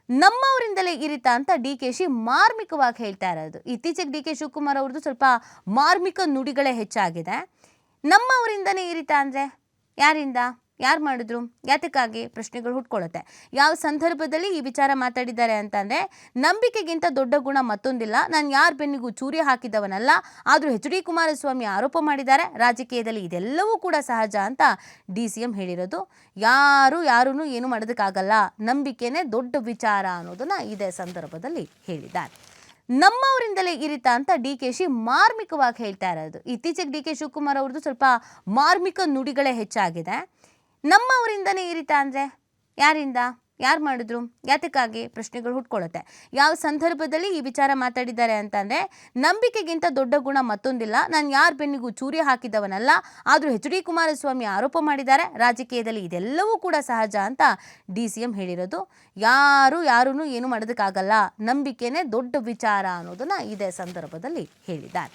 ನಮ್ಮವರಿಂದಲೇ ಇರಿತಾ ಅಂತ ಡಿ.ಕೆ.ಶಿ ಮಾರ್ಮಿಕವಾಗಿ ಹೇಳ್ತಾ ಇರೋದು. ಇತ್ತೀಚೆಗೆ ಡಿ.ಕೆ. ಶಿವಕುಮಾರ್ ಅವ್ರದ್ದು ಸ್ವಲ್ಪ ಮಾರ್ಮಿಕ ನುಡಿಗಳೇ ಹೆಚ್ಚಾಗಿದೆ. ನಮ್ಮವರಿಂದನೇ ಇರಿತಾ ಅಂದರೆ ಯಾರಿಂದ, ಯಾರು ಮಾಡಿದ್ರು, ಯಾತಕ್ಕಾಗಿ ಪ್ರಶ್ನೆಗಳು ಹುಟ್ಕೊಳ್ಳುತ್ತೆ. ಯಾವ ಸಂದರ್ಭದಲ್ಲಿ ಈ ವಿಚಾರ ಮಾತಾಡಿದ್ದಾರೆ ಅಂತಂದರೆ, ನಂಬಿಕೆಗಿಂತ ದೊಡ್ಡ ಗುಣ ಮತ್ತೊಂದಿಲ್ಲ, ನಾನು ಯಾರ ಬೆನ್ನಿಗೂ ಚೂರಿ ಹಾಕಿದವನಲ್ಲ, ಆದರೂ ಎಚ್.ಡಿ. ಕುಮಾರಸ್ವಾಮಿ ಆರೋಪ ಮಾಡಿದ್ದಾರೆ, ರಾಜಕೀಯದಲ್ಲಿ ಇದೆಲ್ಲವೂ ಕೂಡ ಸಹಜ ಅಂತ ಡಿ.ಸಿ.ಎಂ ಹೇಳಿರೋದು. ಯಾರೂ ಏನು ಮಾಡೋದಕ್ಕಾಗಲ್ಲ, ನಂಬಿಕೆನೇ ದೊಡ್ಡ ವಿಚಾರ ಅನ್ನೋದನ್ನ ಇದೇ ಸಂದರ್ಭದಲ್ಲಿ ಹೇಳಿದ್ದಾರೆ. ನಮ್ಮವರಿಂದಲೇ ಇರಿತಾ ಅಂತ ಡಿ.ಕೆ.ಶಿ ಮಾರ್ಮಿಕವಾಗಿ ಹೇಳ್ತಾ ಇರೋದು. ಇತ್ತೀಚೆಗೆ ಡಿ.ಕೆ. ಶಿವಕುಮಾರ್ ಅವ್ರದ್ದು ಸ್ವಲ್ಪ ಮಾರ್ಮಿಕ ನುಡಿಗಳೇ ಹೆಚ್ಚಾಗಿದೆ. ನಮ್ಮವರಿಂದನೇ ಇರಿತಾ ಅಂದರೆ ಯಾರಿಂದ, ಯಾರು ಮಾಡಿದ್ರು, ಯಾತಕ್ಕಾಗಿ ಪ್ರಶ್ನೆಗಳು ಹುಟ್ಕೊಳ್ಳುತ್ತೆ. ಯಾವ ಸಂದರ್ಭದಲ್ಲಿ ಈ ವಿಚಾರ ಮಾತಾಡಿದ್ದಾರೆ ಅಂತಂದರೆ, ನಂಬಿಕೆಗಿಂತ ದೊಡ್ಡ ಗುಣ ಮತ್ತೊಂದಿಲ್ಲ, ನಾನು ಯಾರ ಬೆನ್ನಿಗೂ ಚೂರಿ ಹಾಕಿದವನಲ್ಲ, ಆದರೂ ಎಚ್.ಡಿ. ಕುಮಾರಸ್ವಾಮಿ ಆರೋಪ ಮಾಡಿದ್ದಾರೆ, ರಾಜಕೀಯದಲ್ಲಿ ಇದೆಲ್ಲವೂ ಕೂಡ ಸಹಜ ಅಂತ ಡಿ.ಸಿ.ಎಂ ಹೇಳಿರೋದು. ಯಾರೂ ಏನು ಮಾಡೋದಕ್ಕಾಗಲ್ಲ, ನಂಬಿಕೆನೇ ದೊಡ್ಡ ವಿಚಾರ ಅನ್ನೋದನ್ನ ಇದೇ ಸಂದರ್ಭದಲ್ಲಿ ಹೇಳಿದ್ದಾರೆ.